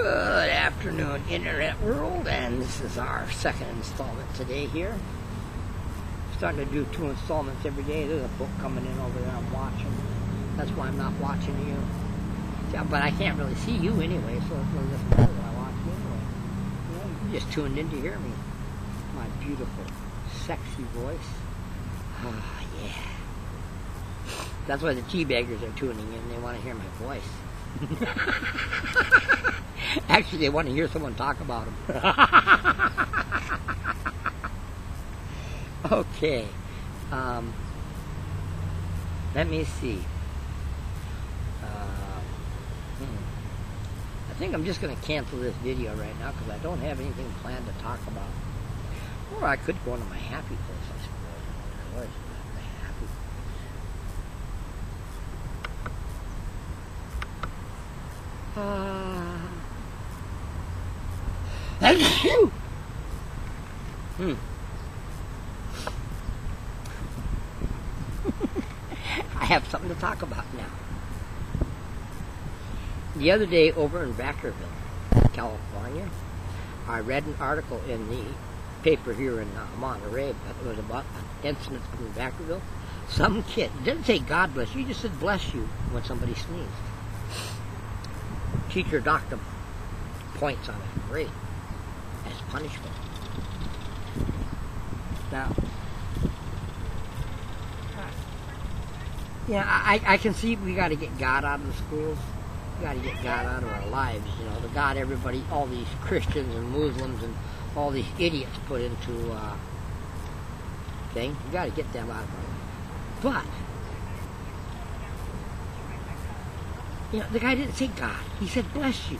Good afternoon, Internet world, and this is our second installment today here. Starting to do 2 installments every day. There's a book coming in over there I'm watching. That's why I'm not watching you. Yeah, but I can't really see you anyway, so it really doesn't matter that I watch you anyway. You know, you just tuned in to hear me. My beautiful, sexy voice. Ah, yeah. That's why the teabaggers are tuning in. They want to hear my voice. Actually, they want to hear someone talk about them. Okay. Let me see. I think I'm just going to cancel this video right now because I don't have anything planned to talk about. Or I could go into my happy place, I suppose. Where's my happy I have something to talk about now. The other day over in Vacaville, California, I read an article in the paper here in Monterey. It was about an incident in Vacaville. Some kid, it didn't say God bless you, he just said bless you when somebody sneezed. Teacher docked him points on his grade as punishment. Now, yeah, I can see we got to get God out of the schools. We got to get God out of our lives. You know, the God everybody, all these Christians and Muslims and all these idiots put into thing. We got to get them out of our lives. But you know, the guy didn't say God. He said bless you.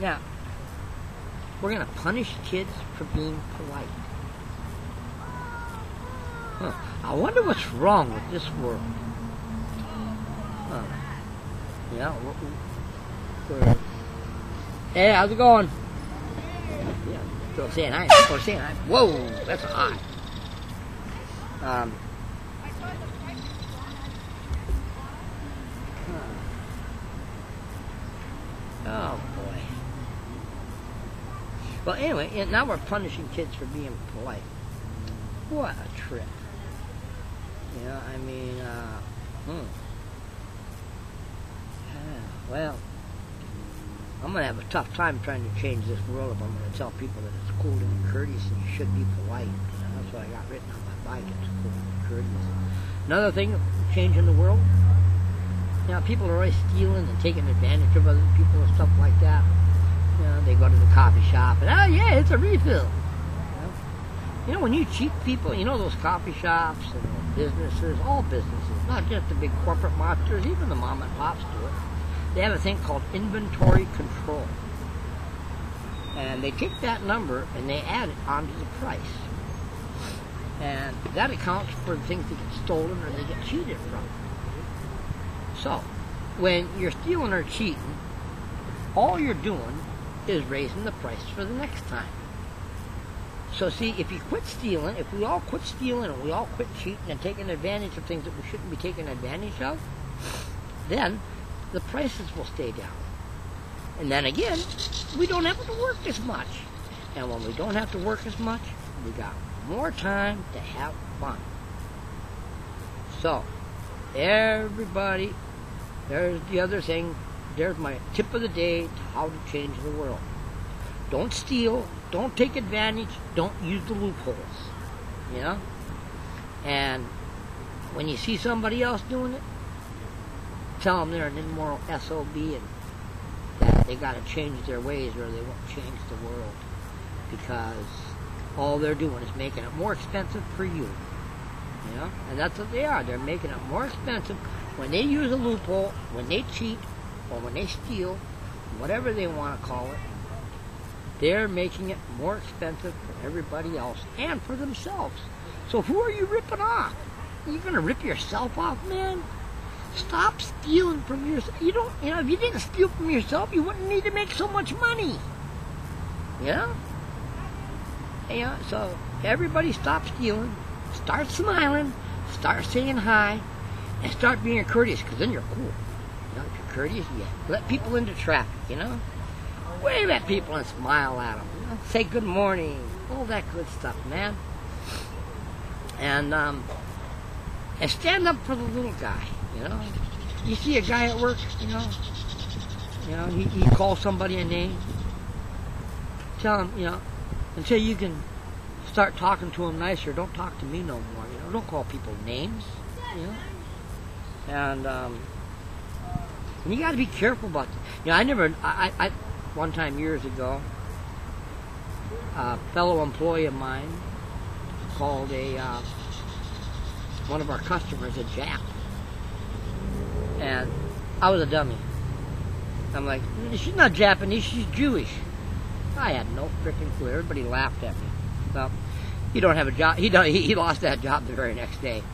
Now, we're going to punish kids for being polite. Huh. I wonder what's wrong with this world. Huh. Yeah, hey, how's it going? Yeah, still saying hi. Still saying hi. Whoa, that's hot. Oh boy. Well, anyway, now we're punishing kids for being polite. What a trip. You know, I mean, well, I'm going to have a tough time trying to change this world if I'm going to tell people that it's cool to be courteous and you should be polite. You know, that's what I got written on my bike. It's cool to be courteous. Another thing, changing the world. You know, people are always stealing and taking advantage of other people and stuff like that. You know, they go to the coffee shop and, oh yeah, it's a refill. You know, when you cheat people, you know those coffee shops and businesses, all businesses, not just the big corporate monsters, even the mom and pops do it. They have a thing called inventory control. And they take that number and they add it onto the price. And that accounts for the things that get stolen or they get cheated from. So, when you're stealing or cheating, all you're doing is raising the price for the next time. So see, if you quit stealing, if we all quit stealing and we all quit cheating and taking advantage of things that we shouldn't be taking advantage of, then the prices will stay down. And then again, we don't have to work as much. And when we don't have to work as much, we got more time to have fun. So, everybody, there's the other thing. There's my tip of the day to how to change the world. Don't steal. Don't take advantage. Don't use the loopholes. You know? And when you see somebody else doing it, tell them they're an immoral SOB and that they got to change their ways or they won't change the world. Because all they're doing is making it more expensive for you. You know? And that's what they are. They're making it more expensive when they use a loophole, when they cheat, or when they steal, whatever they want to call it. They're making it more expensive for everybody else and for themselves. So who are you ripping off? Are you going to rip yourself off, man? Stop stealing from yourself. You know, if you didn't steal from yourself, you wouldn't need to make so much money. You know? Yeah, so everybody stop stealing, start smiling, start saying hi, and start being courteous, because then you're cool. know, if you're courteous, you let people into traffic, you know. Wave at people and smile at them. You know? Say good morning. All that good stuff, man. And stand up for the little guy, you know. You see a guy at work, you know, he calls somebody a name. Tell him, you know, until you can start talking to him nicer, don't talk to me no more, you know. Don't call people names, you know. And you got to be careful about that. You know, I one time years ago, a fellow employee of mine called one of our customers a Jap. And I was a dummy. I'm like, she's not Japanese, she's Jewish. I had no freaking clue. Everybody laughed at me. Well, he don't have a job. He lost that job the very next day.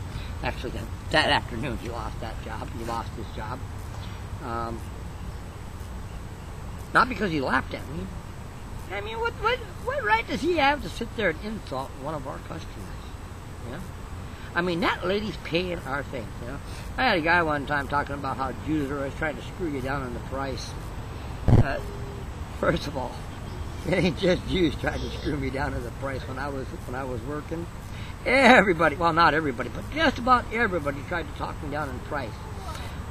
Actually, that afternoon he lost that job. He lost his job. Not because he laughed at me. I mean, what right does he have to sit there and insult one of our customers? You know? I mean, that lady's paying our things, you know. I had a guy one time talking about how Jews are always trying to screw you down on the price. First of all, it ain't just Jews trying to screw me down on the price. When I was working, everybody, well, not everybody, but just about everybody tried to talk me down in price.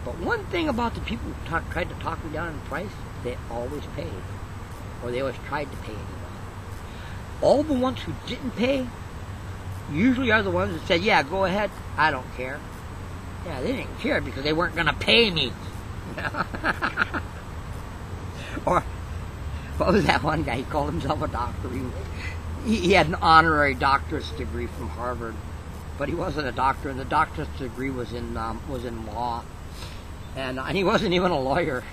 But one thing about the people who tried to talk me down in price, they always paid. Or they always tried to pay anyway. All the ones who didn't pay usually are the ones that said, yeah, go ahead, I don't care. Yeah, they didn't care because they weren't going to pay me. Or, what was that one guy? He called himself a doctor. He had an honorary doctorate degree from Harvard, but he wasn't a doctor, and the doctorate degree was in law. And he wasn't even a lawyer,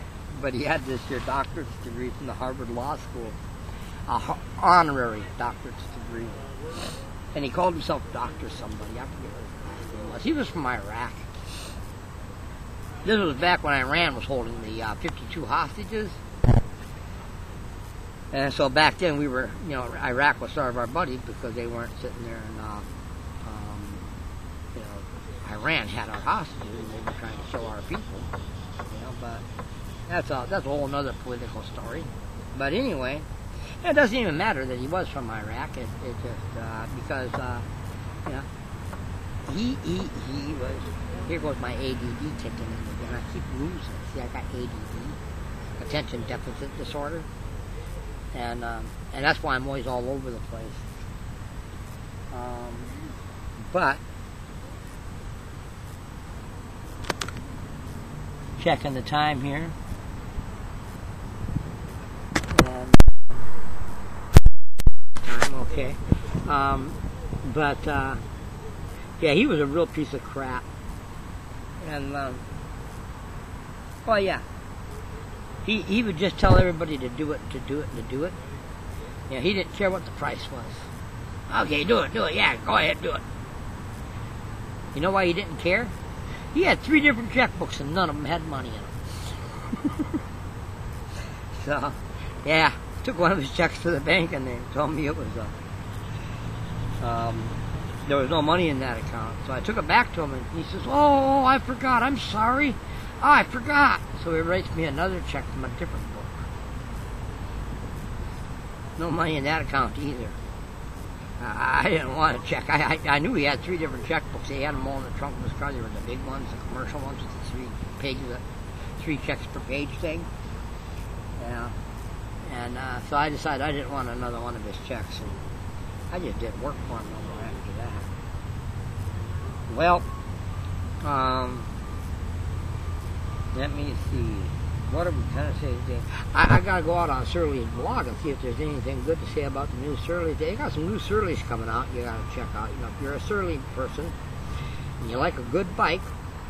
but he had this here doctorate degree from the Harvard Law School, honorary doctorate degree. And he called himself Dr. somebody. I forget what his last name was. He was from Iraq. This was back when Iran was holding the 52 hostages. And so back then we were, you know, Iraq was sort of our buddy because they weren't sitting there and, you know, Iran had our hostages and they were trying to kill our people. You know, but that's a whole other political story. But anyway, it doesn't even matter that he was from Iraq. It just because you know he was. Here goes my ADD kicking in again. I keep losing. See, I got ADD, attention deficit disorder, and that's why I'm always all over the place. But checking the time here. Okay, yeah, he was a real piece of crap, and well, yeah, he would just tell everybody to do it, to do it, to do it. Yeah, he didn't care what the price was. Okay, do it, yeah, go ahead, do it. You know why he didn't care? He had 3 different checkbooks and none of them had money in them. So, yeah. Took one of his checks to the bank and they told me it was there was no money in that account. So I took it back to him and he says, oh, I forgot, I'm sorry. Oh, I forgot. So he writes me another check from a different book. No money in that account either. I didn't want to check. I knew he had 3 different checkbooks. He had them all in the trunk of his car. They were the big ones, the commercial ones with the 3 pages, 3 checks per page thing. Yeah. And so I decided I didn't want another one of his checks, and I just didn't work for him no more after that. Well, let me see. What are we trying to say today? I gotta go out on Surly's blog and see if there's anything good to say about the new Surly. They got some new Surlys coming out. You gotta check out. You know, if you're a Surly person and you like a good bike,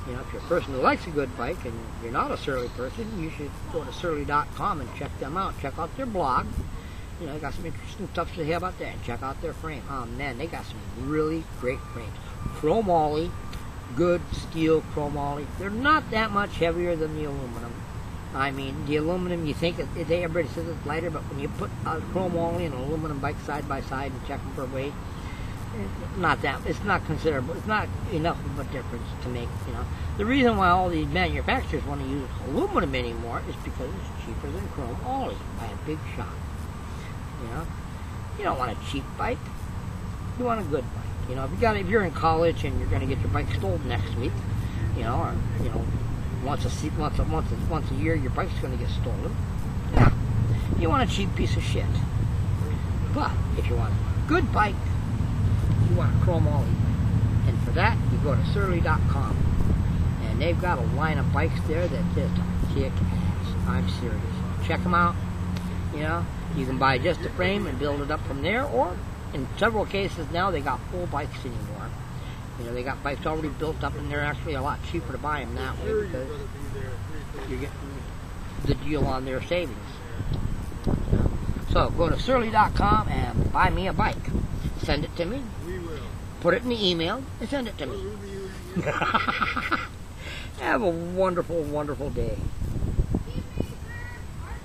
you know, if you're a person who likes a good bike and you're not a Surly person, you should go to Surly.com and check them out. Check out their blog. You know, they got some interesting stuff to say about that. And check out their frame. Oh, man, they got some really great frames. Chromoly, good steel chromoly. They're not that much heavier than the aluminum. I mean, the aluminum, you think, everybody says it's lighter, but when you put a chromoly and an aluminum bike side by side and check them for weight, not that. It's not considerable. It's not enough of a difference to make. The reason why all these manufacturers want to use aluminum anymore is because it's cheaper than chrome alloy by a big shot. You don't want a cheap bike. You want a good bike. If you're in college and you're going to get your bike stolen next week, or once a year your bike's going to get stolen. Yeah, you want a cheap piece of shit. But if you want a good bike, you want a chrome alloy. And for that, you go to Surly.com. And they've got a line of bikes there that just kick ass. I'm serious. Check them out. You can buy just a frame and build it up from there, or in several cases now they got full bikes anymore. They got bikes already built up, and they're actually a lot cheaper to buy them that way because you're getting the deal on their savings. So go to Surly.com and buy me a bike. Send it to me. Put it in the email and send it to me. Have a wonderful, wonderful day.